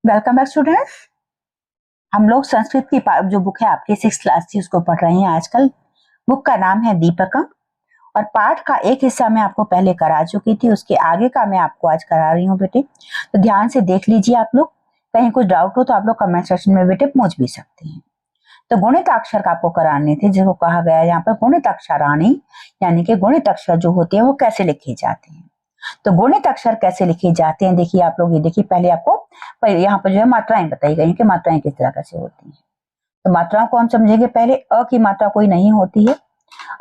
Welcome back students. हम लोग संस्कृत की जो बुक है आपकी 6th क्लास की उसको पढ़ रहे हैं आजकल। बुक का नाम है दीपकम और पाठ का एक हिस्सा मैं आपको पहले करा चुकी थी, उसके आगे का मैं आपको आज करा रही हूँ बेटे। तो ध्यान से देख लीजिए आप लोग, कहीं कुछ डाउट हो तो आप लोग कमेंट सेक्शन में बेटे पूछ भी सकते हैं। तो गुणित अक्षर का आपको कराने थे, जिसको कहा गया है यहाँ पर गुणित अक्षराणी, यानी कि गुणित अक्षर जो होते हैं वो कैसे लिखे जाते हैं। तो गुणित अक्षर कैसे लिखे जाते हैं, देखिए आप लोग, ये देखिए पहले आपको यहाँ पर जो है मात्राएं बताई गई कि मात्राएं किस तरह कैसे होती हैं। तो मात्राओं को हम समझेंगे। पहले अ की मात्रा कोई नहीं होती है,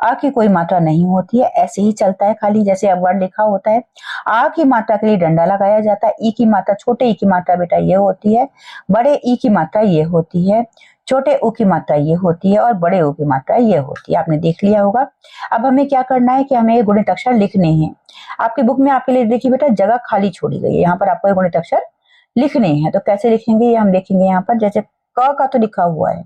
अ की कोई मात्रा नहीं होती है, ऐसे ही चलता है खाली जैसे अब वर्ड लिखा होता है। आ की मात्रा के लिए डंडा लगाया जाता है। ई की मात्रा, छोटे ई की मात्रा बेटा ये होती है, बड़े ई की मात्रा ये होती है, छोटे ऊ की मात्रा ये होती है और बड़े ऊ की मात्रा ये होती है। आपने देख लिया होगा। अब हमें क्या करना है कि हमें ये गुणित अक्षर लिखने हैं। आपकी बुक में आपके लिए देखिए बेटा जगह खाली छोड़ी गई है, यहाँ पर आपको ये गुणित अक्षर लिखने हैं। तो कैसे लिखेंगे ये हम देखेंगे। यहाँ पर जैसे क का तो लिखा हुआ है,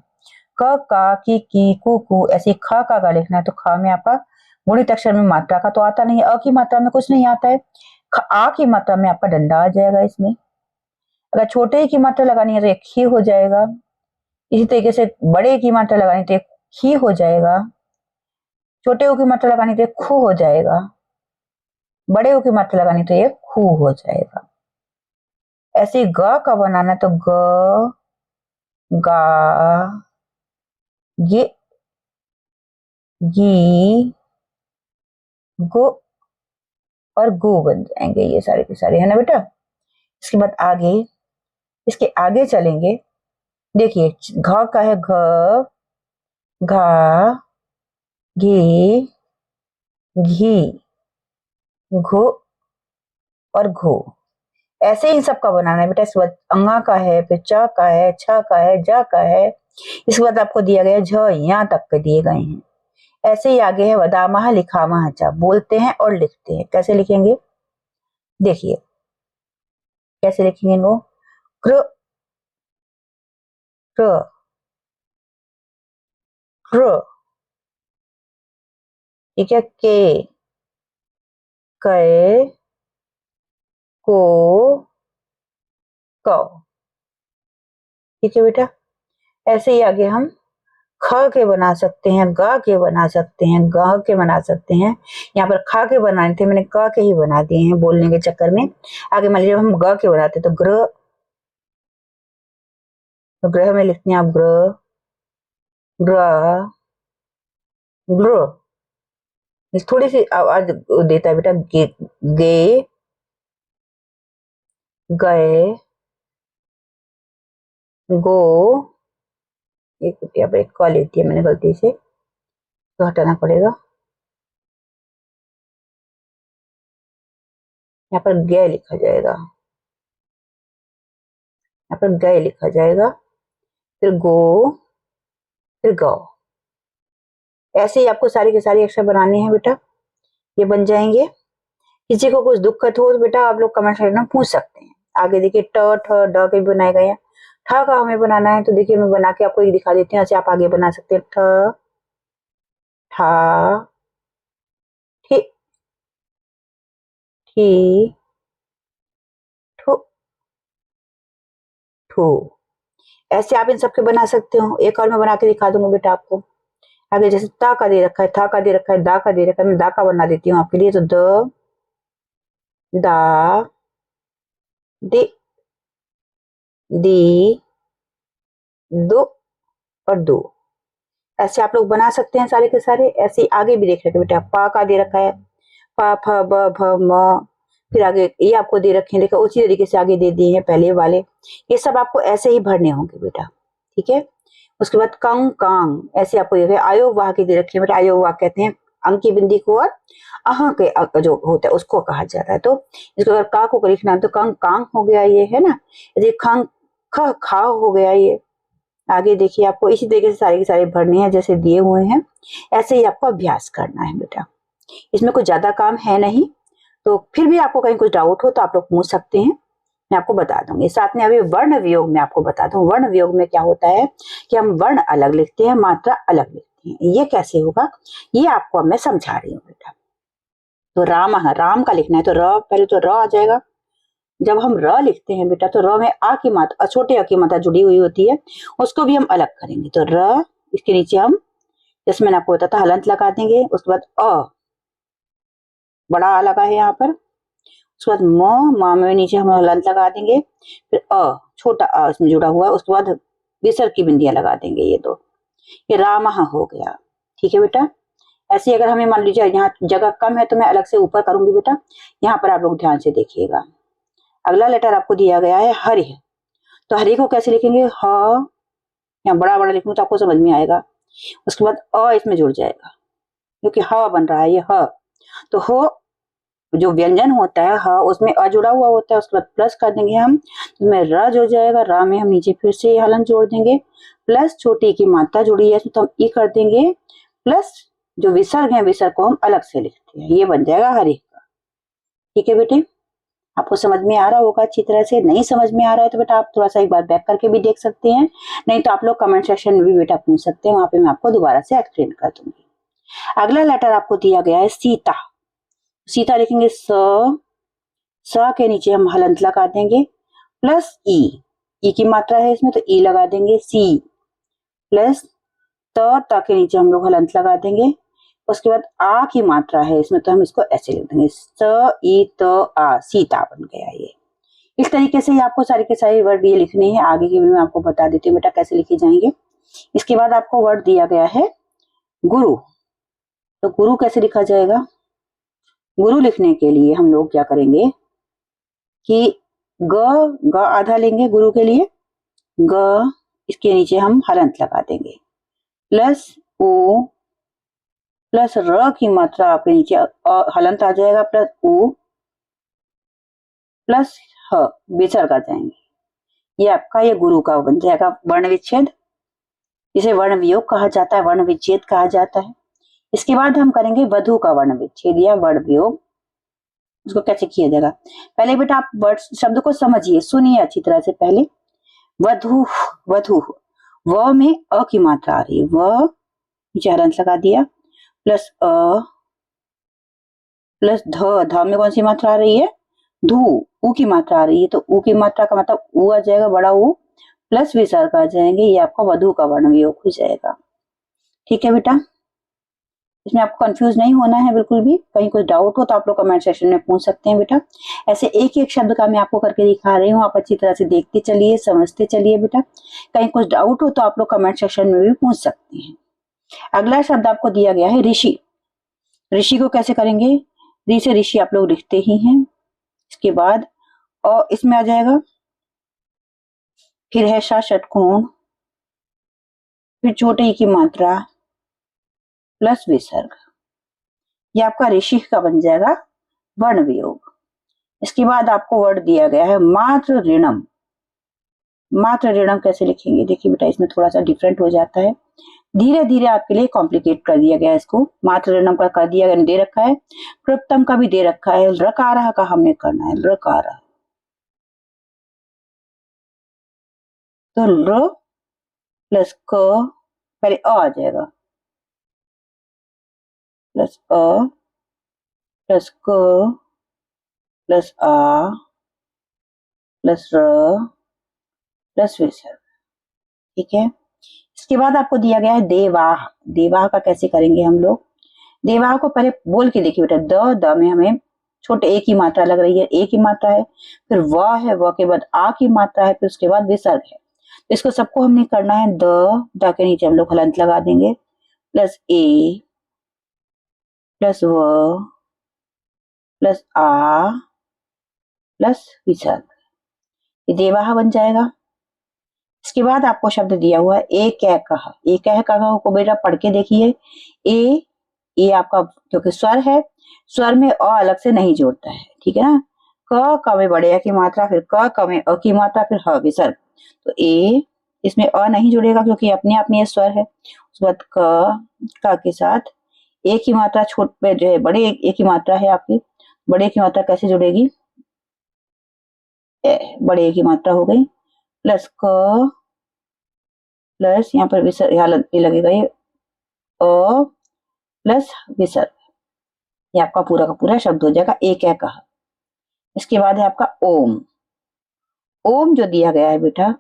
क का की कु, ऐसे ख का लिखना है। तो ख में आपका गुणित अक्षर में मात्रा का तो आता नहीं है, अ की मात्रा में कुछ नहीं आता है, आ की मात्रा में आपका डंडा आ जाएगा इसमें। अगर छोटे की मात्रा लगानी है तो एक ही हो जाएगा। इसी तरीके से बड़े की मात्रा लगानी तो एक ही हो जाएगा, छोटे ओ की मात्रा लगानी तो एक खू हो जाएगा, बड़े ओ की मात्रा लगानी तो एक खू हो जाएगा। ऐसे ग का बनाना तो ग, गा, गे, गी, गो और गो बन जाएंगे ये सारे के सारे, है ना बेटा। इसके बाद आगे, इसके आगे चलेंगे। देखिए घ का है घ, घा, घी, घी, घो और घो। ऐसे ही सबका बनाना है बेटा। इसके बाद अंगा का है, फिर च का है, छ का है, ज का है। इसके बाद आपको दिया गया झ, यहाँ तक के दिए गए हैं। ऐसे ही आगे है वदामह लिखामह च, बोलते हैं और लिखते हैं। कैसे लिखेंगे देखिए, कैसे लिखेंगे वो, क्र, क्र, क्र, ठीक है, के, कै, को, क, ठीक है बेटा। ऐसे ही आगे हम ख के बना सकते हैं, ग के बना सकते हैं, ग के बना सकते हैं। यहाँ पर ख के बनाने थे, मैंने क के ही बना दिए हैं बोलने के चक्कर में। आगे मान लीजिए हम ग के बनाते तो ग्रह, तो ग्रह में लिखते हैं आप ग्रह, ग्रह, ग्रह। थोड़ी सी आवाज देता है बेटा, गे, गे, गए, गो। एक यहाँ पर एक क लेती है मैंने गलती से, तो हटाना पड़ेगा। यहाँ पर गय लिखा जाएगा, यहाँ पर गय लिखा जाएगा, फिर गो, फिर गौ। ऐसे ही आपको सारी की सारी अक्षर बनाने हैं बेटा, ये बन जाएंगे। किसी को कुछ दिक्कत हो तो बेटा आप लोग कमेंट सेक्शन में पूछ सकते हैं। आगे देखिए ट, ठ, ड के भी बनाए गए हैं। ठ का हमें बनाना है तो देखिए मैं बना के आपको एक दिखा देती हूँ। ऐसे आप आगे बना सकते हैं ठ, ठा, ठी, ठी, ठु, ठू। ऐसे आप इन सबके बना सकते हो। एक और मैं बना के दिखा दूंगा बेटा आपको। आगे जैसे ता का दे रखा है, था का दे रखा है, दा का दे रखा है, मैं दा का बना देती हूँ आपके लिए। तो द, दा, दे, दी, दो और दो। ऐसे आप लोग बना सकते हैं सारे के सारे। ऐसे आगे भी देख रहे बेटा, पा का दे रखा है, पा, फ, ब, भ, म। फिर आगे ये आपको दे रखे हैं, देखो उसी तरीके से आगे दे दिए हैं पहले वाले। ये सब आपको ऐसे ही भरने होंगे बेटा, ठीक है। उसके बाद कंग, कांग, ऐसे आपको ये आयोग वाह के दे रखे हैं बेटा। आयोग वाह कहते हैं अंक की बिंदी को, और अहा के जो होता है उसको कहा जाता है। तो इसको अगर का को लिखना है तो कंग, कांग हो गया ये, है ना। यदि खंग, ख, खा हो गया ये। आगे देखिए आपको इसी तरीके से सारे के सारे भरने हैं जैसे दिए हुए हैं। ऐसे ही आपको अभ्यास करना है बेटा। इसमें कुछ ज्यादा काम है नहीं, तो फिर भी आपको कहीं कुछ डाउट हो तो आप लोग पूछ सकते हैं, मैं आपको बता दूंगी। साथ में अभी वर्ण वियोग में आपको बता दूं। वर्ण वियोग में क्या होता है कि हम वर्ण अलग लिखते हैं, मात्रा अलग लिखते हैं। ये कैसे होगा ये आपको अब मैं समझा रही हूँ बेटा। तो राम, राम का लिखना है तो र, पहले तो र आ जाएगा, जब हम र लिखते हैं बेटा तो र में आ की मात्रा, छोटे अ की मात्रा जुड़ी हुई होती है, उसको भी हम अलग करेंगे। तो र, इसके नीचे हम, जैसे मैंने आपको बताया था, हलंत लगा देंगे। उसके बाद बड़ा आ लगा है यहाँ पर। उसके बाद म में नीचे हम हलंत लगा देंगे। फिर छोटा अ इसमें जुड़ा हुआ है। उसके बाद विसर्ग की बिंदियां लगा देंगे। ये दो, ये रामः हो गया। ठीक है बेटा। ऐसे अगर हमें मान लीजिए यहाँ जगह कम है तो मैं अलग से ऊपर करूंगी बेटा। यहाँ पर आप लोग ध्यान से देखिएगा। अगला लेटर आपको दिया गया है हरि। तो हरि को कैसे लिखेंगे? ह, यहाँ बड़ा बड़ा लिखूंगा तो आपको समझ में आएगा। उसके बाद इसमें जुड़ जाएगा क्योंकि ह बन रहा है, ये ह। तो हो जो व्यंजन होता है ह, उसमें अ जुड़ा हुआ होता है। उसके बाद प्लस कर देंगे हम, उसमें र जुड़ जाएगा। रा में हम नीचे फिर से हलन जोड़ देंगे, प्लस छोटी की मात्रा जुड़ी है तो हम ई कर देंगे, प्लस जो विसर्ग है, विसर्ग को हम अलग से लिखते हैं। ये बन जाएगा हरि का। ठीक है बेटे, आपको समझ में आ रहा होगा अच्छी तरह से। नहीं समझ में आ रहा है तो बेटा आप थोड़ा सा एक बार बैक करके भी देख सकते हैं, नहीं तो आप लोग कमेंट सेक्शन में भी बेटा पूछ सकते हैं, वहां पे मैं आपको दोबारा से एक्सप्लेन कर दूंगी। अगला लेटर आपको दिया गया है सीता। सीता लिखेंगे स के नीचे हम हलंत लगा देंगे, प्लस ई की मात्रा है इसमें तो ई लगा देंगे। सी प्लस त के नीचे हम लोग हलंत लगा देंगे। उसके बाद आ की मात्रा है इसमें तो हम इसको ऐसे लिख देंगे, स ई त आ, सीता बन गया ये। इस तरीके से ही आपको सारे के सारे वर्ड ये लिखने हैं। आगे की भी मैं आपको बता देती हूँ बेटा कैसे लिखे जाएंगे। इसके बाद आपको वर्ड दिया गया है गुरु। तो गुरु कैसे लिखा जाएगा? गुरु लिखने के लिए हम लोग क्या करेंगे कि ग आधा लेंगे गुरु के लिए, ग इसके नीचे हम हलंत लगा देंगे, प्लस ओ, प्लस र की मात्रा आपके नीचे हलंत आ जाएगा, प्लस ओ, प्लस ह, विसर्ग आ जाएंगे। ये आपका ये गुरु का बन जाएगा वर्ण विच्छेद। इसे वर्ण वियोग कहा जाता है, वर्ण विच्छेद कहा जाता है। इसके बाद हम करेंगे वधु का वर्ण विच्छेद या वर्ण वियोग। उसको कैसे किया जाएगा? पहले बेटा आप वर्ड शब्द को समझिए, सुनिए अच्छी तरह से। पहले वधु, वधु, व में अ की मात्रा आ रही है, व नीचे हलंत लगा दिया, प्लस प्लस ध में कौन सी मात्रा आ रही है? धू, ऊ की मात्रा आ रही है। तो ऊ की मात्रा का मतलब ऊ आ जाएगा, बड़ा ऊ, प्लस विसर्ग आ जाएंगे। ये आपका वधु का वर्ण वियोग हो जाएगा। ठीक है बेटा, इसमें आपको कंफ्यूज नहीं होना है बिल्कुल भी। कहीं कुछ डाउट हो तो आप लोग कमेंट सेक्शन में पूछ सकते हैं बेटा। ऐसे एक एक शब्द का मैं आपको करके दिखा रही हूँ, आप अच्छी तरह से देखते चलिए, समझते चलिए बेटा। कहीं कुछ डाउट हो तो आप लोग कमेंट सेक्शन में भी पूछ सकते हैं। अगला शब्द आपको दिया गया है ऋषि। ऋषि को कैसे करेंगे? ऋ से ऋषि आप लोग लिखते ही हैं। इसके बाद इसमें आ जाएगा, फिर है षा षटकोण, फिर छोटे ई की मात्रा, प्लस विसर्ग। ये आपका ऋषि का बन जाएगा वर्ण वियोग। इसके बाद आपको वर्ड दिया गया है मात्र ऋणम। मात्र ऋणम कैसे लिखेंगे? देखिए बेटा, इसमें थोड़ा सा डिफरेंट हो जाता है, धीरे धीरे आपके लिए कॉम्प्लिकेट कर दिया गया है इसको। मात्र ऋणम का कर दिया गया, दे रखा है, प्रथम का भी दे रखा है, रकारः का हमने करना है, रकारः। तो र प्लस क, पहले आ जाएगा, प्लस प्लस क, प्लस आ, प्लस र, प्लस विसर्ग। ठीक है। इसके बाद आपको दिया गया है देवाह। देवाह का कैसे करेंगे हम लोग? देवाह को पहले बोल के देखिए बेटा। द में हमें छोटे ए की मात्रा लग रही है, ए की मात्रा है, फिर व है, व के बाद आ की मात्रा है, फिर उसके बाद विसर्ग है। इसको सबको हमने करना है द के नीचे हम लोग हलंत लगा देंगे, प्लस ए, प्लस व, प्लस आ, प्लस विसर्ग। ये देवाह बन जाएगा। इसके बाद आपको शब्द दिया हुआ है एक कह। एक कह को बेटा पढ़ के देखिए। ए आपका क्योंकि स्वर है, स्वर में अ अलग से नहीं जोड़ता है, ठीक है ना। क में बड़े अ की मात्रा, फिर क में अ की मात्रा, फिर ह विसर्ग। तो ए, इसमें अ नहीं जुड़ेगा क्योंकि अपने आप में ये स्वर है। उसके बाद क के साथ ए की मात्रा छोट पे जो है बड़े ए की मात्रा है आपकी, बड़े की मात्रा कैसे जुड़ेगी? बड़े ए की मात्रा हो गई, प्लस क, प्लस यहाँ पर विसर्ग, हालत पे लगेगा ये अ, प्लस विसर्ग। ये आपका पूरा का पूरा शब्द हो जाएगा एक है कहा। इसके बाद है आपका ओम। ओम जो दिया गया है बेटा,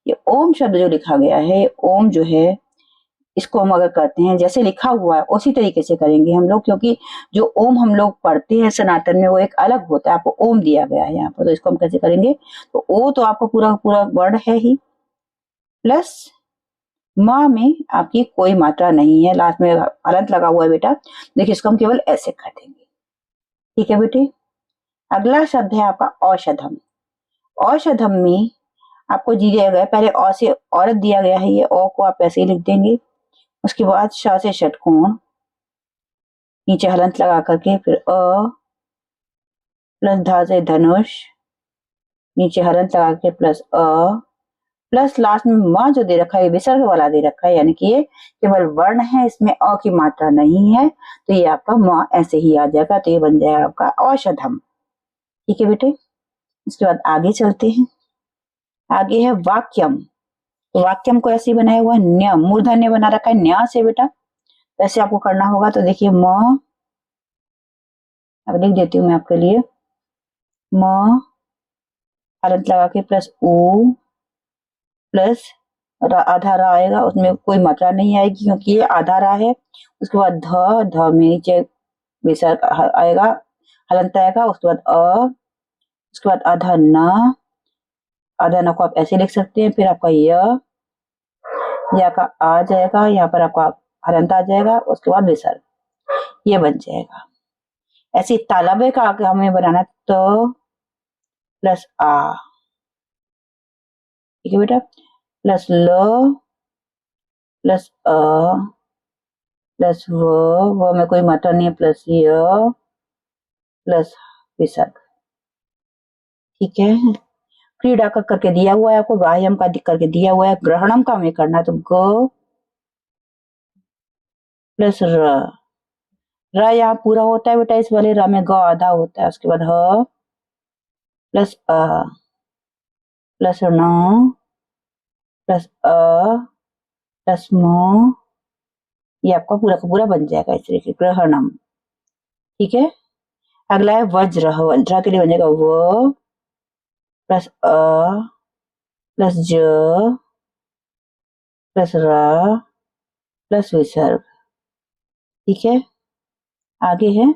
ये ओम शब्द जो लिखा गया है, ओम जो है इसको हम अगर करते हैं जैसे लिखा हुआ है उसी तरीके से करेंगे हम लोग, क्योंकि जो ओम हम लोग पढ़ते हैं सनातन में वो एक अलग होता है। आपको ओम दिया गया है यहाँ पर, तो इसको हम कैसे करेंगे, तो ओ तो आपको पूरा पूरा वर्ड है ही, प्लस माँ में आपकी कोई मात्रा नहीं है, लास्ट में हलंत लगा हुआ है बेटा। देखिए इसको हम केवल ऐसे कर देंगे। ठीक है बेटे। अगला शब्द है आपका औषधम। औषधम में आपको दिया गया, पहले औ से औरत दिया गया है, ये औ को आप ऐसे ही लिख देंगे। उसके बाद श से षटकोण, नीचे हलंत लगा करके, फिर अ प्लस धा से धनुष, नीचे हलंत लगा के प्लस अ, प्लस लास्ट में म जो दे रखा है विसर्ग वाला दे रखा है, यानी कि ये केवल वर्ण है, इसमें अ की मात्रा नहीं है, तो ये आपका म ऐसे ही आ जाएगा, तो ये बन जाएगा आपका औषधम। ठीक है बेटे। इसके बाद आगे चलते हैं। आगे है वाक्यम। तो वाक्यम को ऐसे ही बनाया हुआ है, न्य मूर्धन्य बना रखा है न्य से बेटा, वैसे आपको करना होगा। तो देखिए म, अब लिख देती हूँ मैं आपके लिए, म हलंत लगा के प्लस ऊ प्लस आधा रा आएगा, उसमें कोई मात्रा नहीं आएगी क्योंकि ये आधा रा है। उसके बाद ध, ध में नीचे विसर्ग आएगा, हलंत आएगा। उसके बाद अ, उसके बाद आधा न, आधा न को आप ऐसे लिख सकते हैं। फिर आपका या का आ जाएगा, यहाँ पर आपका हलंत आ जाएगा, उसके बाद विसर्ग, ये बन जाएगा। ऐसे तालबे का आगे हमें बनाना, तो प्लस आ, ठीक है बेटा, प्लस ल प्लस अ प्लस वो में कोई मात्रा नहीं है, प्लस य प्लस विसर्ग। ठीक है। क्रीड़ा का करके दिया हुआ है आपको, व्यायाम का करके दिया हुआ है, ग्रहणम का हमें करना है, तो ग प्लस र यहाँ पूरा होता है बेटा, इस वाले र में ग आधा होता है। उसके बाद ह प्लस अ प्लस न प्लस अ प्लस म, ये आपका पूरा का पूरा बन जाएगा इस तरीके ग्रहणम। ठीक है। अगला है वज्र। वज्र के लिए बन जाएगा व प्लस अ प्लस ज प्लस र प्लस विसर्ग। ठीक है। आगे है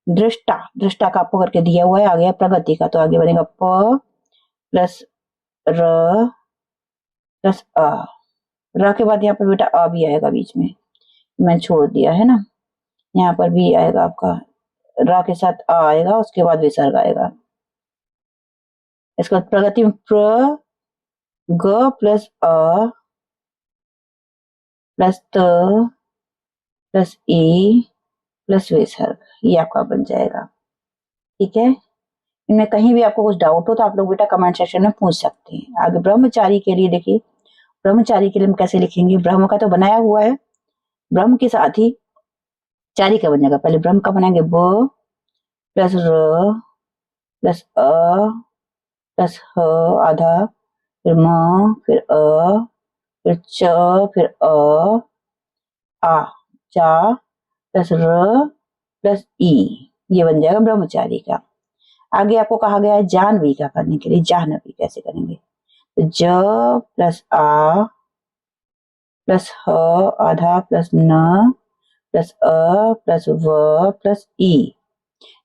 दृष्टा। दृष्टा का आपको करके दिया हुआ है। आगे है प्रगति का, तो आगे बनेगा प प्लस र प्लस अ। र के बाद यहाँ पर बेटा अ भी आएगा बीच में, मैं छोड़ दिया है ना, यहाँ पर भी आएगा आपका, र के साथ अ आएगा, उसके बाद विसर्ग आएगा। इसके बाद प्रगति में प्र ग प्लस अ प्लस त प्लस ई प्लस विसर्ग, ये आपका बन जाएगा। ठीक है। इनमें कहीं भी आपको कुछ डाउट हो तो आप लोग बेटा कमेंट सेक्शन में पूछ सकते हैं। आगे ब्रह्मचारी के लिए देखिए, ब्रह्मचारी के लिए हम कैसे लिखेंगे, ब्रह्म का तो बनाया हुआ है, ब्रह्म के साथ ही चारी का बन जाएगा। पहले ब्रह्म का बनाएंगे ब प्लस र प्लस अ प्लस ह आधा, फिर म, फिर अ, फिर च, फिर आ, चा प्लस र प्लस ई, ये बन जाएगा ब्रह्मचारी का। आगे आपको कहा गया है जाह्नवी का करने के लिए। जाह्नवी कैसे करेंगे, तो ज प्लस आ प्लस ह आधा प्लस न प्लस अ प्लस व प्लस ई,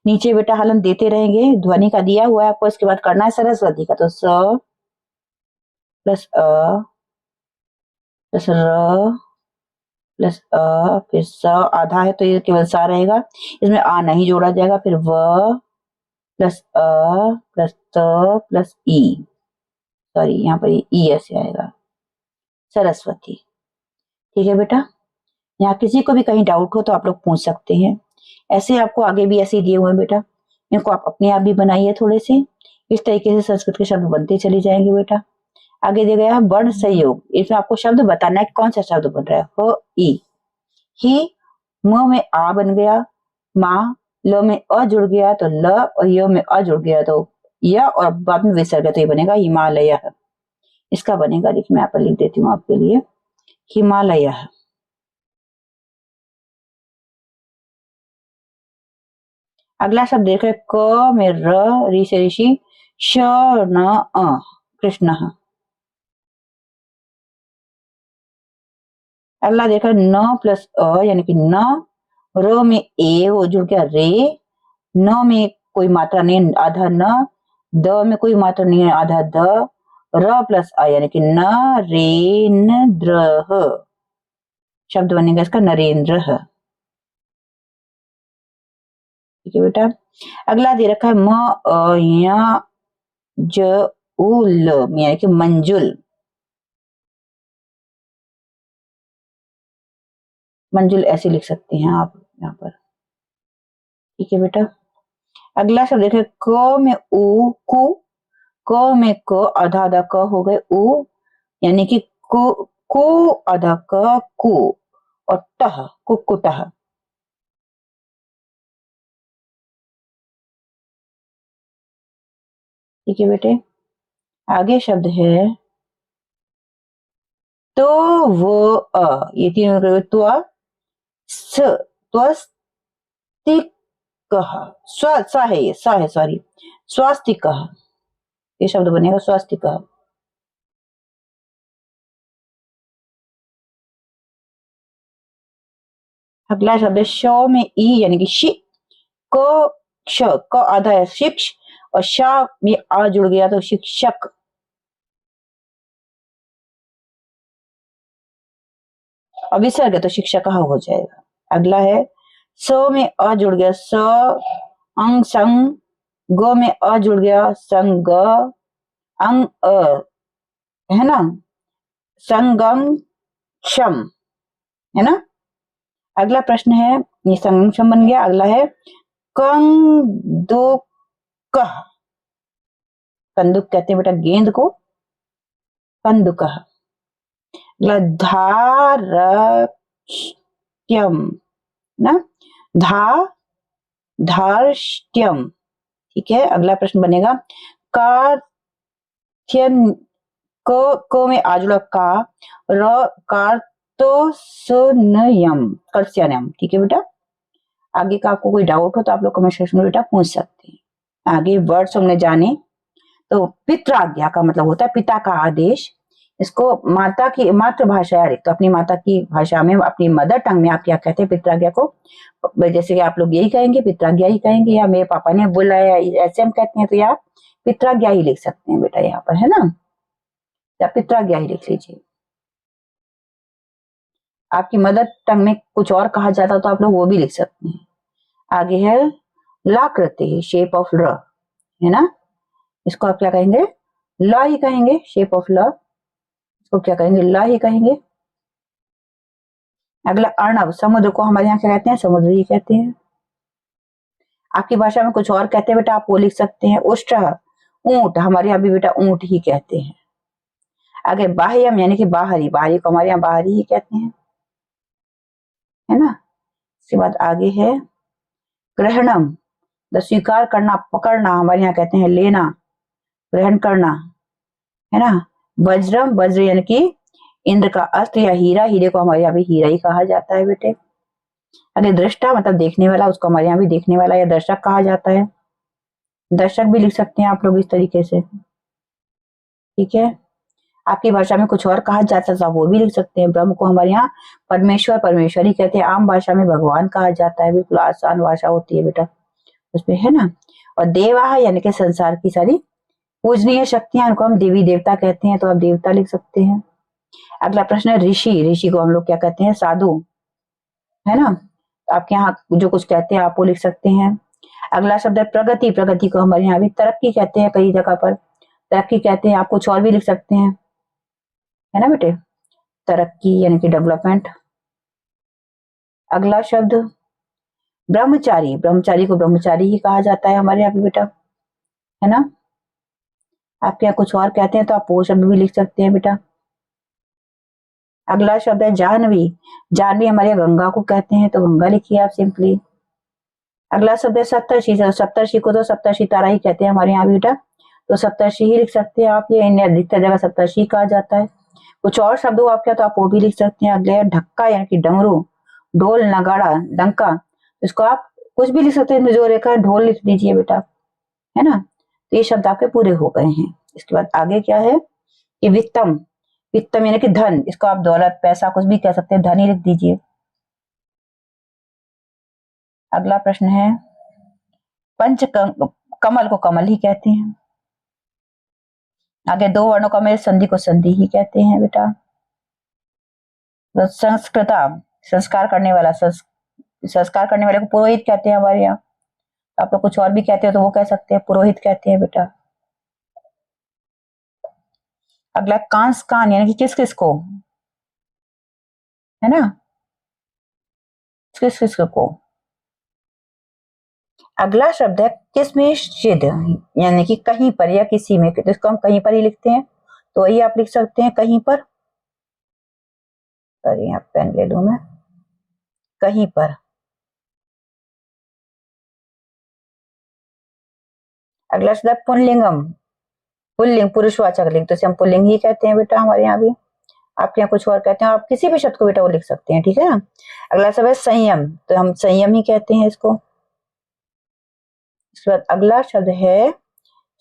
नीचे बेटा हलन देते रहेंगे, ध्वनि का दिया हुआ है आपको। इसके बाद करना है सरस्वती का, तो स प्लस अ प्लस र प्लस अ, फिर स आधा है तो ये केवल सा रहेगा, इसमें आ नहीं जोड़ा जाएगा। फिर व प्लस अ प्लस त प्लस ई, सॉरी यहाँ पर ई ऐसे आएगा, सरस्वती। ठीक है बेटा। यहाँ किसी को भी कहीं डाउट हो तो आप लोग पूछ सकते हैं। ऐसे आपको आगे भी ऐसे दिए हुए हैं बेटा, इनको आप अपने आप भी बनाइए थोड़े से, इस तरीके से संस्कृत के शब्द बनते चले जाएंगे बेटा। आगे दिया गया है वर्ण संयोग, इसमें आपको शब्द बताना है कौन सा शब्द बन रहा है। हो ई, ही म में आ बन गया, माँ, ल में अ जुड़ गया तो ल, और य में अ जुड़ गया तो य, और बाद में विसर्ग है तो ये बनेगा हिमालय। इसका बनेगा, देखिए मैं यहाँ पर लिख देती हूँ आपके लिए, हिमालय। अगला शब्द देखें, क में र, री से ऋषि, श न अ, कृष्ण। अगला देखा न प्लस अ यानी कि न, र में ए वो जुड़ गया रे, न में कोई मात्रा नहीं आधा न, द में कोई मात्रा नहीं है आधा द, र प्लस अ यानी कि न रेन्द्र, शब्द बनेगा इसका नरेंद्र। ठीक है बेटा। अगला दे रखा है म अ य ज उ ल यानी कि मंजुल। मंजुल ऐसे लिख सकते हैं आप यहाँ पर। ठीक है बेटा। अगला शब्द देखें, क में उ कु, क में क आधा आधा क हो गए उ यानी कि को आधा क कु, और टह कुकुटह। ठीक है बेटे। आगे शब्द है तो वो अ, ये तीनों त्व स त्वस्तिक, स्व है ये स है सॉरी, स्वास्तिक, ये शब्द बनेगा स्वास्तिक। अगला शब्द है श में ई यानी कि शि, क क्ष, क आधा है शिक्ष, और शा में आ जुड़ गया तो शिक्षक। और विसर्ग है तो शिक्षक हो जाएगा। अगला है स में अ जुड़ गया स, अंग संग, ग में अ जुड़ गया संग, अंग अ, है ना, संगम क्षम, है ना। अगला प्रश्न है, ये संगम क्षम बन गया। अगला है कंदुक, कंदुक कहते हैं बेटा गेंद को, कंदुक। धारष्ट्यम ना, धा धार्ष्ट्यम। ठीक है। अगला प्रश्न बनेगा कार्थ्यन, क में आ जुड़ा का, र कार्तोसनयम, कर्स्यनयम। ठीक है बेटा। आगे का आपको कोई डाउट हो तो आप लोग कमेंट सेक्शन में बेटा पूछ सकते हैं। आगे वर्ड्स हमने जाने, तो पित्राज्ञा का मतलब होता है पिता का आदेश। इसको माता की मातृभाषा है, तो अपनी माता की भाषा में, अपनी मदर टंग में आप क्या कहते हैं पित्राज्ञा को, जैसे कि आप लोग यही कहेंगे पित्राज्ञा ही कहेंगे, या मेरे पापा ने बुलाया ऐसे हम कहते हैं, तो या पित्राज्ञा ही लिख सकते हैं बेटा यहाँ पर, है ना, या पित्राज्ञा ही लिख लीजिए। आपकी मदर टंग में कुछ और कहा जाता तो आप लोग वो भी लिख सकते हैं। आगे है लाकृति, शेप ऑफ ल, है ना, इसको आप क्या कहेंगे, ल ही कहेंगे, शेप ऑफ ल, इसको क्या कहेंगे, ल ही कहेंगे। अगला अर्णव, समुद्र को हमारे यहाँ क्या कहते हैं, समुद्र ही कहते हैं। आपकी भाषा में कुछ और कहते हैं बेटा, आप वो लिख सकते हैं। उष्ट, ऊंट, हमारे यहाँ भी बेटा ऊंट ही कहते हैं। आगे बाह्यम यानी कि बाहरी, बाहरी को हमारे यहाँ बाहरी ही कहते हैं, है ना। इसके बाद आगे है ग्रहणम, स्वीकार करना, पकड़ना, हमारे यहाँ कहते हैं लेना, ग्रहण करना, है ना। वज्रम, वज्र यानी कि इंद्र का अस्त्र या हीरा, हीरे को हमारे यहाँ भी हीरा ही कहा जाता है बेटे। अगर दृष्टा मतलब देखने वाला, उसको हमारे यहाँ भी देखने वाला या दर्शक कहा जाता है, दर्शक भी लिख सकते हैं आप लोग इस तरीके से। ठीक है। आपकी भाषा में कुछ और कहा जाता है तो आप वो भी लिख सकते हैं। ब्रह्म को हमारे यहाँ परमेश्वर, परमेश्वरी कहते हैं। आम भाषा में भगवान कहा जाता है, बिल्कुल आसान भाषा होती है बेटा उसमें, है ना। और देवा यानी कि संसार की सारी पूजनीय शक्तियां, उनको हम देवी देवता कहते हैं, तो आप देवता लिख सकते हैं। अगला प्रश्न है ऋषि, ऋषि को हम लोग क्या कहते हैं, साधु, है ना। आपके यहाँ जो कुछ कहते हैं आप वो लिख सकते हैं। अगला शब्द है प्रगति, प्रगति को हमारे यहाँ भी तरक्की कहते हैं, कई जगह पर तरक्की कहते हैं, आप कुछ और भी लिख सकते हैं, है ना बेटे, तरक्की यानी कि डेवलपमेंट। अगला शब्द ब्रह्मचारी, ब्रह्मचारी को ब्रह्मचारी ही कहा जाता है हमारे यहाँ पे बेटा, है ना। आपके यहाँ कुछ और कहते हैं तो आप वो शब्द भी लिख सकते हैं बेटा। अगला शब्द है जाह्नवी, जाह्नवी हमारे यहाँ गंगा को कहते हैं, तो गंगा लिखिए आप सिंपली। अगला शब्द है सप्तर्षि, सप्तर्षि को तो सप्तर्षि तारा ही कहते हैं हमारे यहाँ बेटा, तो सप्तर्षि ही लिख सकते हैं आप, ये अधिकतर जगह सप्तर्षि कहा जाता है। कुछ और शब्द हो आपके तो आप वो भी लिख सकते हैं। अगले ढक्का यानी कि डमरू, ढोल नगाड़ा डंका, इसको आप कुछ भी लिख सकते हैं, जो रेखा ढोल लिख दीजिए बेटा, है ना। तो ये शब्द आपके पूरे हो गए हैं। इसके बाद आगे क्या है कि वित्तम, वित्तम यानी कि धन, इसको आप दौलत पैसा कुछ भी कह सकते हैं, धन ही लिख दीजिए। अगला प्रश्न है पंच कमल को कमल ही कहते हैं। आगे दो वर्णों का मेल संधि को संधि ही कहते हैं बेटा। तो संस्कृता, संस्कार करने वाला, संस्कार करने वाले को पुरोहित कहते हैं हमारे यहाँ। आप लोग कुछ और भी कहते हो तो वो कह सकते हैं, पुरोहित कहते हैं बेटा। अगला कांस कान यानी कि किस किस को, है ना, किस किस को। अगला शब्द है किसमिश जिद यानी कि कहीं पर या किसी में, तो इसको हम कहीं पर ही लिखते हैं, तो वही आप लिख सकते हैं कहीं पर। सॉरी यहाँ पेन ले लूं मैं, कहीं पर। अगला शब्द है पुल्लिंगम, पुल्लिंग पुरुषवाचक लिंग, तो इसे हम पुल्लिंग ही कहते हैं बेटा हमारे यहाँ भी। आपके यहाँ कुछ और कहते हैं, आप किसी भी शब्द को बेटा वो लिख सकते हैं, ठीक है ना। अगला शब्द है संयम, तो हम संयम ही कहते हैं इसको। इसके बाद अगला शब्द है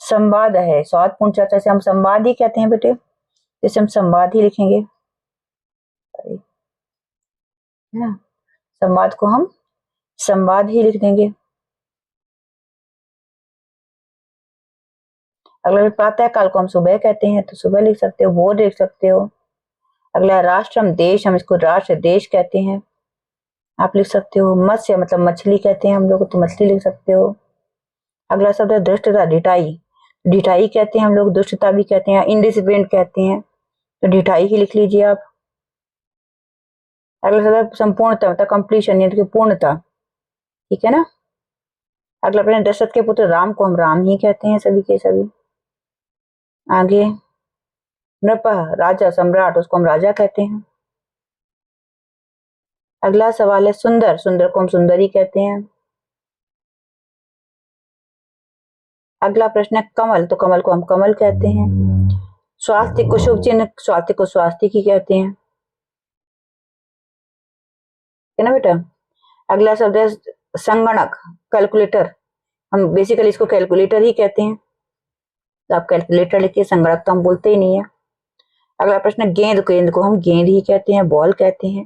संवाद है, स्वादपूर्ण चर्चा से हम संवाद ही कहते हैं बेटे, जैसे हम संवाद ही लिखेंगे, है ना, संवाद को हम संवाद ही लिख देंगे। अगला प्रातः काल को हम सुबह कहते हैं, तो सुबह लिख सकते हो, वो लिख सकते हो। अगला राष्ट्र हम देश, हम इसको राष्ट्र देश कहते हैं, आप लिख सकते हो। मत्स्य मतलब मछली कहते हैं हम लोग, तो मछली लिख सकते हो। अगला शब्द है दुष्टता, ढिठाई, ढिठाई कहते हैं हम लोग, दुष्टता भी कहते हैं, इनडिसिप्लिन कहते हैं, तो ढिठाई ही लिख लीजिए आप। अगला शब्द है संपूर्णता मतलब कंप्लीशन यानी कि पूर्णता, ठीक है ना। अगला प्रश्न दशरथ के पुत्र राम को हम राम ही कहते हैं, सभी के सभी। आगे नृप राजा सम्राट, उसको हम राजा कहते हैं। अगला सवाल है सुंदर, सुंदर को हम सुंदर ही कहते हैं। अगला प्रश्न है कमल, तो कमल को हम कमल कहते हैं। स्वास्थ्य को शुभ चिन्ह, स्वास्थ्य को स्वास्थ्य ही कहते हैं, है ना बेटा। अगला शब्द है संगणक, कैलकुलेटर, हम बेसिकली इसको कैलकुलेटर ही कहते हैं, तो आप कैलकुलेटर लिखिए, संगणक तो हम बोलते ही नहीं है। अगला प्रश्न गेंद, गेंद को हम गेंद ही कहते हैं, बॉल कहते हैं,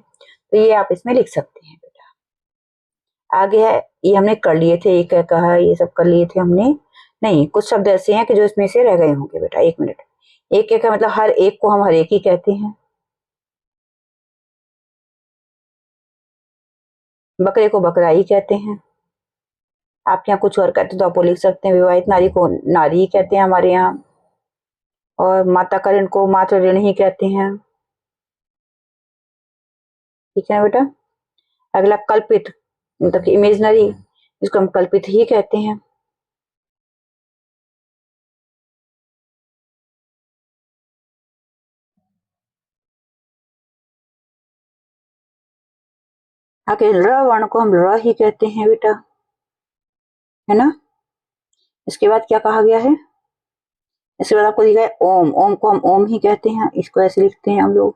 तो ये आप इसमें लिख सकते हैं बेटा। आगे है, ये हमने कर लिए थे, एक कहा ये सब कर लिए थे हमने, नहीं कुछ शब्द ऐसे हैं कि जो इसमें से रह गए होंगे बेटा। एक मिनट, एक एक है मतलब हर एक को हम हर एक ही कहते हैं। बकरे को बकरा ही कहते हैं, आप यहाँ कुछ और कहते तो आप वो लिख सकते हैं। विवाहित नारी को नारी ही कहते हैं हमारे यहाँ, और माता का ऋण को मातृ ऋण ही कहते हैं, ठीक है बेटा। अगला कल्पित मतलब इमेजिनरी, जिसको हम कल्पित ही कहते हैं। आगे र वर्ण को हम र ही कहते हैं बेटा, है ना। इसके बाद क्या कहा गया है, इसके बाद आपको दिखा है ओम, ओम को हम ओम ही कहते हैं, इसको ऐसे लिखते हैं हम लोग।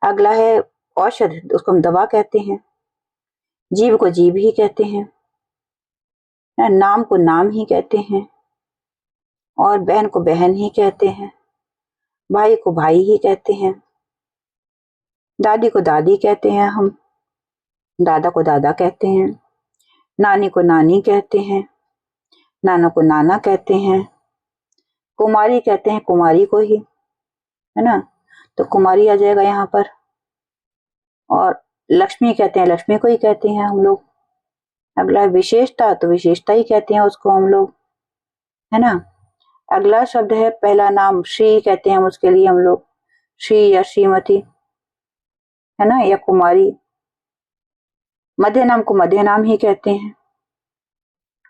अगला है औषध, उसको हम दवा कहते हैं। जीव को जीव ही कहते हैं, नाम को नाम ही कहते हैं, और बहन को बहन ही कहते हैं, भाई को भाई ही कहते हैं, दादी को दादी कहते हैं हम, दादा को दादा कहते हैं, नानी को नानी कहते हैं, नाना को नाना कहते हैं, कुमारी कहते हैं कुमारी को ही, है ना, तो कुमारी आ जाएगा यहाँ पर। और लक्ष्मी कहते हैं, लक्ष्मी को ही कहते हैं हम लोग। अगला विशेषता, तो विशेषता ही कहते हैं उसको हम लोग, है ना। अगला शब्द है पहला नाम श्री कहते हैं हम उसके लिए हम लोग, श्री या श्रीमती, है ना, या कुमारी। मध्य नाम को मध्य नाम ही कहते हैं।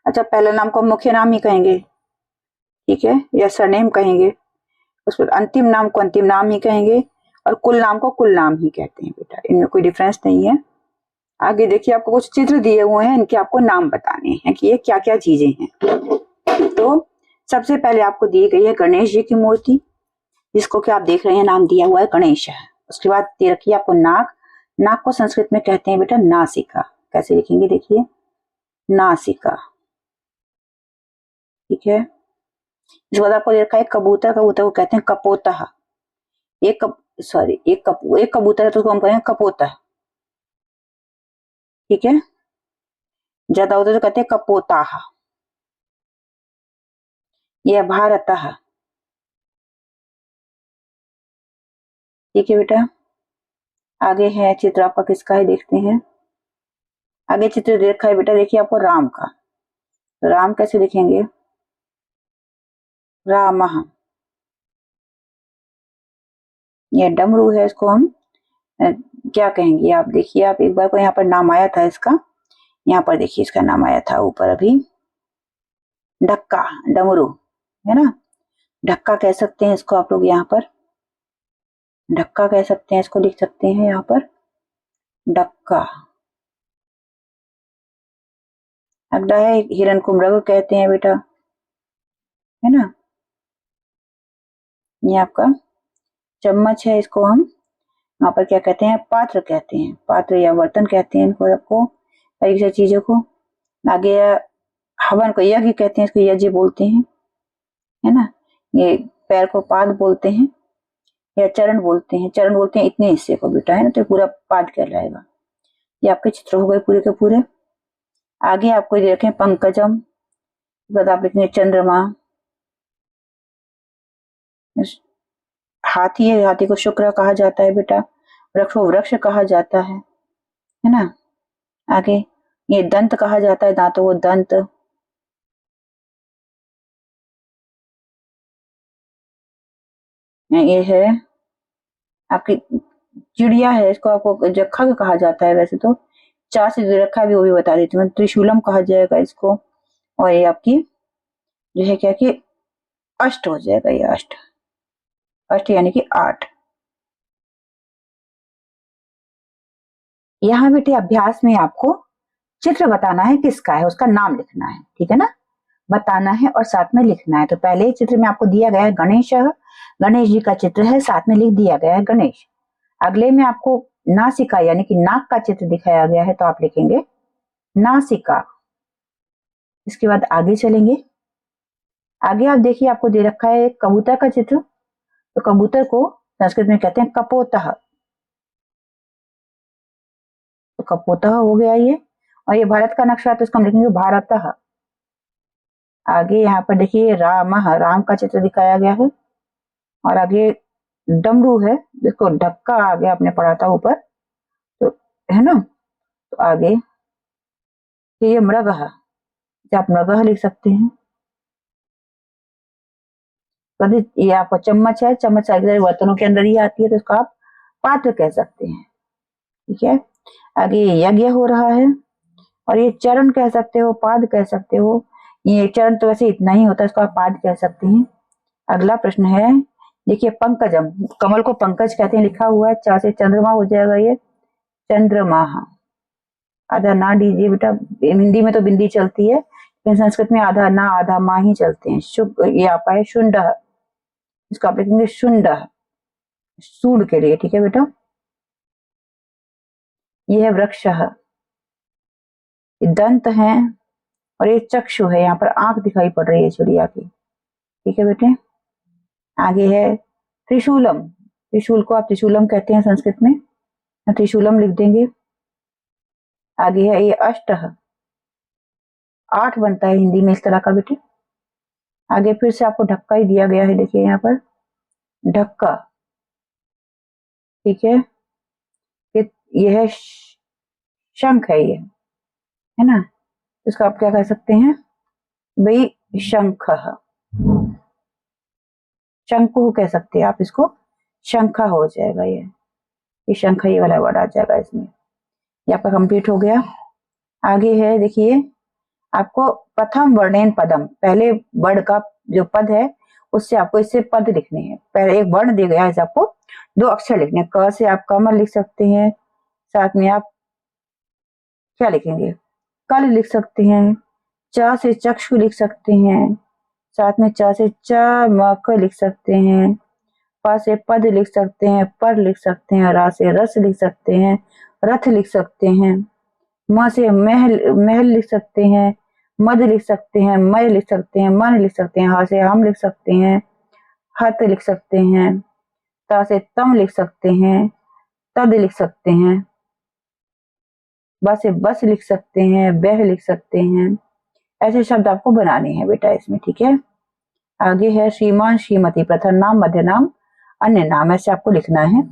अच्छा पहला नाम को मुख्य नाम ही कहेंगे, ठीक है, या सरनेम कहेंगे। उस पर अंतिम नाम को अंतिम नाम ही कहेंगे, और कुल नाम को कुल नाम ही कहते हैं बेटा, इनमें कोई डिफरेंस नहीं है। आगे देखिए आपको कुछ चित्र दिए हुए हैं, इनके आपको नाम बताने हैं कि ये क्या क्या चीजें हैं। तो सबसे पहले आपको दी गई है गणेश जी की मूर्ति, जिसको कि आप देख रहे हैं नाम दिया हुआ है गणेश है। उसके बाद दे रखी है आपको नाक, नाक को संस्कृत में कहते हैं बेटा नासिका, कैसे लिखेंगे देखिए, नासिका। ठीक है, इसके बाद आपको देखा है कबूतर, कबूतर को कहते हैं कपोता। एक कबूतर है तो उसको हम कहेंगे कपोता। ठीक है, ज्यादा होता है तो कहते हैं कपोता। यह भारत। ठीक है बेटा, आगे है चित्र आपका किसका है देखते हैं। आगे चित्र देखा है बेटा, देखिए आपको राम का। तो राम कैसे लिखेंगे, राम। यह डमरू है, इसको हम क्या कहेंगे, आप देखिए, आप एक बार को यहाँ पर नाम आया था इसका, यहाँ पर देखिए इसका नाम आया था ऊपर अभी, ढक्का, डमरू है ना, ढक्का कह सकते हैं इसको आप लोग, यहाँ पर ढक्का कह सकते हैं, इसको लिख सकते हैं यहाँ पर ढक्का। अगला है हिरण को मृग कहते हैं बेटा, है ना। ये आपका चम्मच है, इसको हम यहाँ पर क्या कहते हैं, पात्र कहते हैं, पात्र या बर्तन कहते हैं इनको, आपको कई चीजों को। आगे हवन को यज्ञ कहते हैं, इसको यज्ञ बोलते हैं, है ना। ये पैर को पाद बोलते हैं या चरण बोलते हैं, चरण बोलते हैं इतने हिस्से को बेटा, है ना, तो पूरा पाद कहलाएगा। ये आपके चित्र हो गए पूरे के पूरे। आगे आपको ये देखें पंकजम, बाद आप लिखेंगे चंद्रमा। हाथी है, हाथी को शुक्र कहा जाता है बेटा, वृक्ष को वृक्ष कहा जाता है ना। आगे ये दंत कहा जाता है, दांतों को दंत। ये है आपकी चिड़िया है, इसको आपको जो खग कहा जाता है, वैसे तो चार से जो रखा है भी वो भी बता देती हूँ, त्रिशूलम कहा जाएगा इसको। और ये आपकी जो है क्या कि अष्ट हो जाएगा, ये अष्ट, अष्ट यानी कि 8। यहाँ बेटे अभ्यास में आपको चित्र बताना है किसका है, उसका नाम लिखना है, ठीक है ना, बताना है और साथ में लिखना है। तो पहले चित्र में आपको दिया गया है गणेश, गणेश जी का चित्र है, साथ में लिख दिया गया है गणेश। अगले में आपको नासिका यानी कि नाक का चित्र दिखाया गया है, तो आप लिखेंगे नासिका। इसके बाद आगे चलेंगे, आगे आप देखिए आपको दे रखा है कबूतर का चित्र, तो कबूतर को संस्कृत में कहते हैं कपोतः, तो कपोतः हो गया ये। और ये भारत का नक्शा है तो इसको हम लिखेंगे भारतः। आगे यहाँ पर देखिए राम, राम का चित्र दिखाया गया है। और आगे डमरू है, जिसको ढक्का आगे आपने पढ़ा था ऊपर, तो है ना। तो आगे ये मृग, आप मृग लिख सकते हैं। ये आपका चम्मच है, चम्मच बर्तनों के अंदर ही आती है, तो इसको आप पात्र कह सकते हैं। ठीक है, आगे यज्ञ हो रहा है, और ये चरण कह सकते हो, पाद कह सकते हो। ये चरण तो वैसे इतना ही होता है, इसको आप पाद कह सकते हैं। अगला प्रश्न है, देखिए पंकजम, कमल को पंकज कहते हैं, लिखा हुआ है, चा से चंद्रमा हो जाएगा ये चंद्रमा। आधा ना दीजिए बेटा, हिंदी में तो बिंदी चलती है, लेकिन संस्कृत में आधा ना आधा माँ ही चलते हैं। शुभ ये आपका है शुंड, इसको आप लिखेंगे शुंड, सूंड के लिए, ठीक है बेटा। ये है वृक्ष, दंत है, और ये चक्षु है, यहाँ पर आंख दिखाई पड़ रही है चिड़िया की, ठीक है बेटे। आगे है त्रिशूलम, त्रिशूल को आप त्रिशूलम कहते हैं संस्कृत में, त्रिशूलम लिख देंगे। आगे है ये अष्ट, 8 बनता है हिंदी में इस तरह का बेटे। आगे फिर से आपको ढक्का ही दिया गया है, देखिए यहाँ पर ढक्का, ठीक है। ये है शंख है, ये है ना, इसको आप क्या कह सकते हैं भाई, शंख, शंकु कह सकते हैं आप इसको, शंखा हो जाएगा ये शंखा, ये वाला वर्ड आ जाएगा इसमें। ये आपका कंप्लीट हो गया। आगे है देखिए आपको प्रथम वर्णेन पदम, पहले वर्ड का जो पद है उससे आपको इससे पद लिखने हैं। पहले एक वर्ण दिया गया है, आपको 2 अक्षर लिखने हैं। क से आप कमल लिख सकते हैं, साथ में आप क्या लिखेंगे, कल लिख सकते हैं। च से चक्षु लिख सकते हैं, साथ में च से चमक लिख सकते हैं। प से पद लिख सकते हैं, पर लिख सकते हैं। रा से रस लिख सकते हैं, रथ लिख सकते हैं। म से महल महल लिख सकते हैं, मद लिख सकते हैं, मय लिख सकते हैं, मन लिख सकते हैं, हा से हम लिख सकते हैं, हत लिख सकते हैं, ता से तम लिख सकते हैं, तद लिख सकते हैं, बस से बस लिख सकते हैं, बह लिख सकते हैं। ऐसे शब्द आपको बनाने हैं बेटा इसमें, ठीक है। आगे है श्रीमान श्रीमती, प्रथम नाम, मध्य नाम, अन्य नाम, ऐसे आपको लिखना है।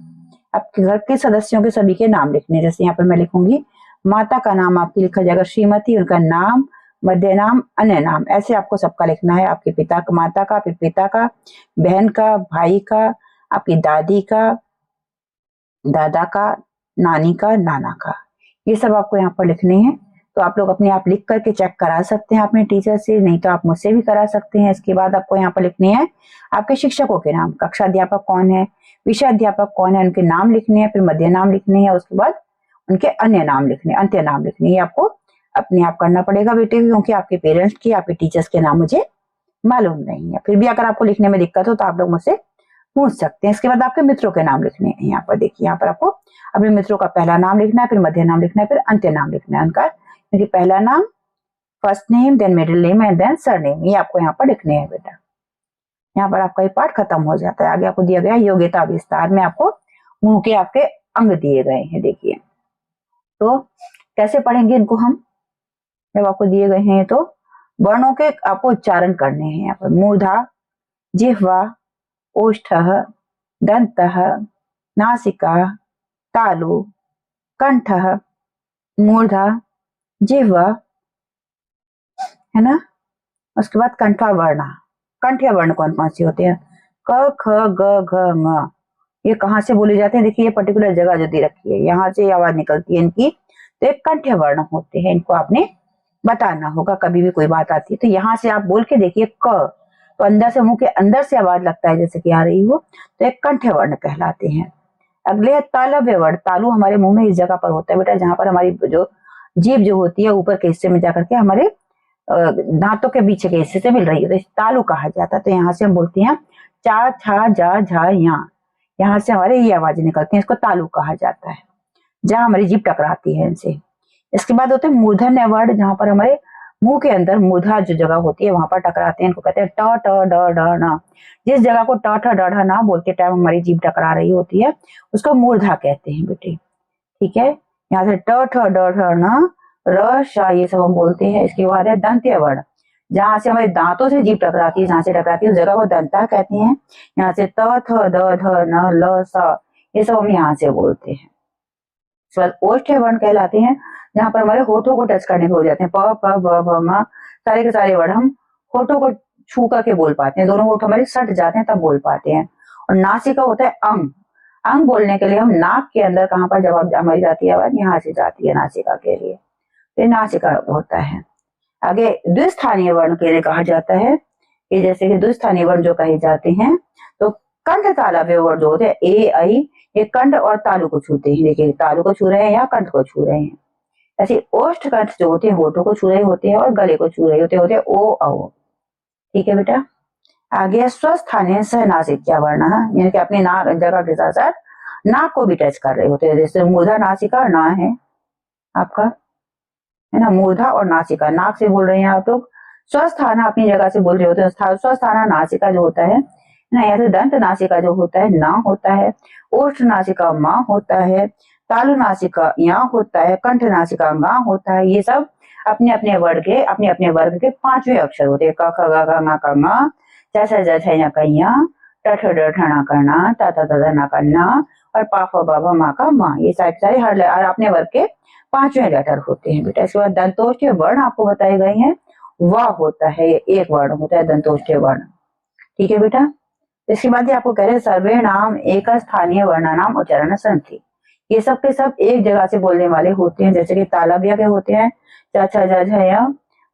आपके घर के सदस्यों के सभी के नाम लिखने, जैसे यहाँ पर मैं लिखूंगी माता का नाम आपकी लिखा जाएगा श्रीमती, उनका नाम, मध्य नाम, अन्य नाम, ऐसे आपको सबका लिखना है। आपके पिता का, माता का, फिर पिता का, बहन का, भाई का, आपकी दादी का, दादा का, नानी का, नाना का, ये सब आपको यहाँ पर लिखने हैं। तो आप लोग अपने आप लिख करके चेक करा सकते हैं अपने टीचर से, नहीं तो आप मुझसे भी करा सकते हैं। इसके बाद आपको यहाँ पर लिखने हैं आपके शिक्षकों के नाम, कक्षा अध्यापक कौन है, विषय अध्यापक कौन है, उनके नाम लिखने हैं, फिर मध्य नाम लिखने हैं, उसके बाद उनके अन्य नाम लिखने, अंत्य नाम लिखने। ये आपको अपने आप करना पड़ेगा बेटे, क्योंकि आपके पेरेंट्स के, आपके टीचर्स के नाम मुझे मालूम नहीं है। फिर भी अगर आपको लिखने में दिक्कत हो तो आप लोग मुझसे पूछ सकते हैं। इसके बाद आपके मित्रों के नाम लिखने हैं। यहाँ पर देखिए, यहाँ पर आपको अपने मित्रों का पहला नाम लिखना है, फिर मध्य नाम लिखना है, फिर अंत्य नाम लिखना है उनका, क्योंकि पहला नाम, first name, then middle name and then surname, ये आपको यहाँ पर लिखने हैं बेटा। यहाँ पर आपका ये पार्ट खत्म हो जाता है। आगे आपको दिया गया योग्यता विस्तार में आपको मुंह के आपके अंग दिए गए हैं। देखिए तो कैसे पढ़ेंगे इनको हम, जब आपको दिए गए हैं तो वर्णों के आपको उच्चारण करने हैं। यहाँ पर मूर्धा, जिह्वा, ओष्ठः, दन्तः, नासिका, तालु, कंठः, मूर्धा, जिह्वा, है ना। उसके बाद कंठा वर्ण, कंठ्य वर्ण कौन कौन से होते हैं, क ख ग घ ङ, ये कहाँ से बोले जाते हैं, देखिए ये पर्टिकुलर जगह जो दे रखी है, यहाँ से आवाज निकलती है इनकी, तो एक कंठ्य वर्ण होते हैं, इनको आपने बताना होगा। कभी भी कोई बात आती है तो यहाँ से आप बोल के देखिए, क तो अंदर से, मुंह के अंदर से आवाज लगता है जैसे कि आ रही हो, तो एक कंठ्य वर्ण कहलाते हैं। अगले है तालव्य वर्ण, तालु हमारे मुंह में इस जगह पर होता है बेटा, जहां पर हमारी जो जीभ जो होती है ऊपर के हिस्से में जाकर के हमारे दांतों के पीछे के हिस्से से मिल रही है, तो तालु कहा जाता है। तो यहाँ से हम बोलते हैं चा, छा, जा, झा, या, यहाँ से हमारे ये आवाजें निकलती हैं, इसको तालु कहा जाता है, जहां हमारी जीभ टकराती है इनसे। इसके बाद होते हैं मूर्धन्य वर्ण, जहां पर हमारे मुंह के अंदर मूर्धा जो जगह होती है वहां पर टकराते हैं, इनको कहते हैं ट, ट, ड, ढ, न। जिस जगह को ट, ठ, ड, ढ, न बोलते टाइम हमारी जीभ टकरा रही होती है उसको मूर्धा कहते हैं बेटे, ठीक है। यहाँ से ट, ठ, ड, ढ, न, र, श, ये सब हम बोलते हैं। इसके बाद है दंत्य वर्ण, जहां से हमारे दांतों से जीभ टकराती है, जहां से टकराती है उस जगह को दंता कहते हैं। यहाँ से त, थ, द, ध, न, ल, स, ये सब हम यहाँ से बोलते हैं। ओष्ठ्य वर्ण कहलाते हैं, जहां पर हमारे होठों को टच करने हो जाते हैं, प, प, ब, भ, म, सारे के सारे वर्ण हम होठों को छू करके बोल पाते हैं, दोनों होठ हमारे सट जाते हैं तब बोल पाते हैं। और नासिका होता है अंग, अंग बोलने के लिए हम नाक के अंदर कहाँ पर जब हमारी जाती है आवाज, यहाँ से जाती है नासिका के लिए, तो नासिका होता है। आगे द्विस्थानीय वर्ण के लिए कहा जाता है कि जैसे कि द्विस्थानीय वर्ण जो कहे जाते हैं, तो कंठ तालव्य वर्ण जो होते हैं ए, ऐ, ये कंठ और तालु को छूते हैं। देखिए तालु को छू रहे हैं या कंठ को छू रहे हैं। ऐसे ओष्ठ कंठ जो होते हैं होठों को छू रहे होते हैं और गले को छू रहे होते हैं ओ, औ, ठीक है बेटा। आगे स्वस्थानीय सहनासिक्या वर्ण, यानी कि अपने नाक जगह के साथ साथ नाक को भी टच कर रहे होते हैं, जैसे मूर्धा, नासिका, ना है आपका, है ना, मूर्धा और नासिका, नाक से बोल रहे हैं आप लोग, स्वस्थाना अपनी जगह से बोल रहे होते हैं, स्वस्थाना नासिका जो होता है ना, ऐसे दंत नासिका जो होता है ना होता है, ओष्ठ नासिका माँ होता है, तालु नासिका या होता है, कंठ नासिका गा होता है। ये सब अपने अपने वर्ग के पांचवें अक्षर होते हैं, क, ख, ग, घ, ङ, क, ङ, च, छ, ज, छ, ञ, क, ञ, ट, ठ, ड, ठ, ण, क, ण, त, थ, द, न, क, न, और प, फ, ब, भ, म, क, म, ये सारे हर अपने वर्ग के पांचवें लेटर होते हैं बेटा। इसके बाद दंतोष्ठ्य वर्ण आपको बताए गए हैं, व होता है, एक वर्ण होता है दंतोष्ठ्य वर्ण, ठीक है बेटा। इसके बाद आपको कह रहे हैं सर्वे नाम एक स्थानीय वर्ण नाम उच्चारण संधि, ये सब के सब एक जगह से बोलने वाले होते हैं, जैसे कि तालव्य के होते हैं च, छ, ज, झ, य,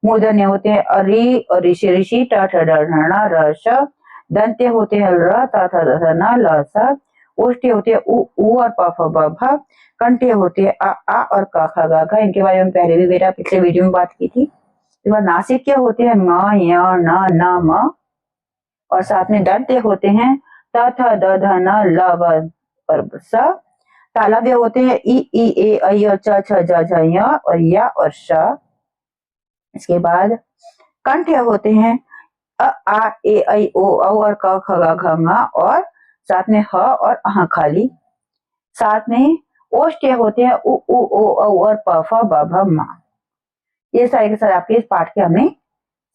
मूर्धन्य होते हैं अरि और ऋषि, ऋषि, ट, ठ, ड, ढ, ण, र, श, दंत्य होते हैं र, त, थ, द, ध, न, ल, स, ओष्ठ्य होते हैं उ, और प, फ, ब, भ, कंठ्य होते हैं अ, आ और क, ख, ग, घ, इनके बारे में पहले भी बेटा पिछले वीडियो में बात की थी। इसके बाद नासिक्य होते हैं म, य, न, म, और साथ में दंत्य होते हैं त, थ, द, ध, न, ल, व, स, तालव्य होते हैं ई ई ए ऐ और च छ ज झ य और या और श। इसके बाद कंठ होते हैं अ आ ए ऐ ओ औ और क ख ग घ ङ और साथ में ह और अह खाली। साथ में ओष्ठ होते हैं उ उ ओ औ और प फ ब भ म। ये सारे के सारे आपके इस पाठ के हमने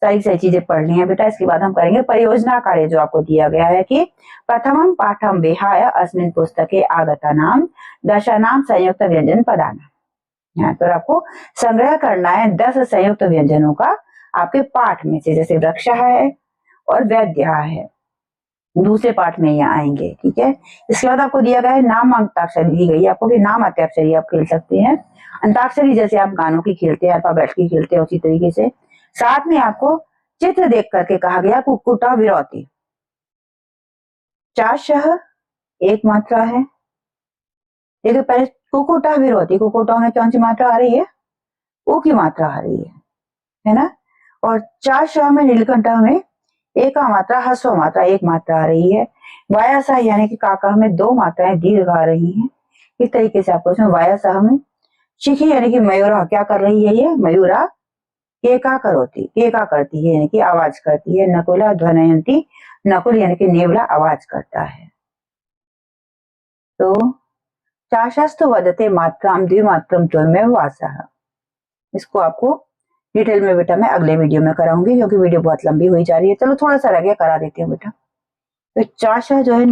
सारी चीजें पढ़ ली हैं बेटा। इसके बाद हम करेंगे परियोजना कार्य जो आपको दिया गया है कि प्रथमम पाठम विहाय अस्मिन् पुस्तके आगतानां दशानां संयुक्त व्यंजन पदानां। यहाँ पर आपको संग्रह करना है 10 संयुक्त व्यंजनों का आपके पाठ में से, जैसे वृक्ष है और वैद्य है, दूसरे पाठ में यहाँ आएंगे। ठीक है। इसके बाद आपको दिया गया है नाम अंताक्षरी दी गई है आपको कि नाम अंताक्षरी आप खेल सकते हैं। अंताक्षरी जैसे आप गानों की खेलते हैं, अल्फाबेट की खेलते हैं, उसी तरीके से। साथ में आपको चित्र देख करके कहा गया कुक्कुटा विरोती। चाशह एक मात्रा है। देखिए पहले कुक्कुटा विरोती, कुक्कुटा में कौन सी मात्रा आ रही है? ऊ की मात्रा आ रही है ना। और चाशह में नीलकंठा में एका मात्रा ह्रस्व मात्रा एक मात्रा आ रही है। वायासह यानी कि काका में 2 मात्राएं दीर्घ आ रही हैं। इस तरीके से आपको इसमें वायासह में शिखी यानी कि मयूरा क्या कर रही है? ये मयूरा केका करोती, केका करती है यानी कि आवाज करती है। नकुला ध्वनयंती, नकुल यानी कि नेवला आवाज करता है। तो चाशस्तु वदते मात्राम द्विमात्रम त्वमेव वासः। इसको आपको डिटेल में बेटा मैं अगले वीडियो में कराऊंगी क्योंकि वीडियो बहुत लंबी हुई जा रही है। चलो थोड़ा सा रह गया, करा देती हूँ बेटा। तो चाशा जो है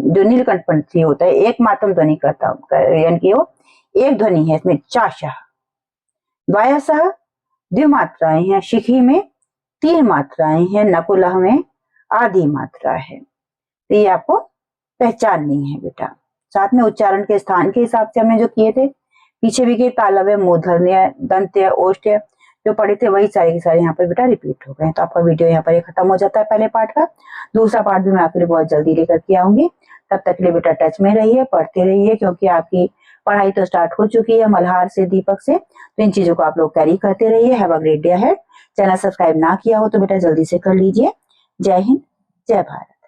जो नीलकंठ पंछी होता है एक मात्रम ध्वनि करता यानी कि वो एक ध्वनि है इसमें चाशा। वायसः द्विमात्राएं हैं, शिखी में 3 मात्राएं हैं, नकुलह में आधी मात्रा है। तो ये आपको पहचाननी है बेटा। साथ में उच्चारण के स्थान के हिसाब से हमने जो किए थे पीछे भी के तालव्य, मूर्धन्य, दंत्य, ओष्ठ्य जो पढ़े थे वही सारे के सारे यहाँ पर बेटा रिपीट हो गए। तो आपका वीडियो यहाँ पर ये खत्म हो जाता है पहले पार्ट का। दूसरा पार्ट भी मैं आपके लिए बहुत जल्दी लेकर के आऊंगी। तब तक के लिए बेटा टच में रहिए, पढ़ते रहिए, क्योंकि आपकी पढ़ाई तो स्टार्ट हो चुकी है मल्हार से, दीपक से। तो इन चीजों को आप लोग कैरी करते रहिए। Have a great day ahead. Channel subscribe ना किया हो तो बेटा जल्दी से कर लीजिए। जय हिंद, जय भारत।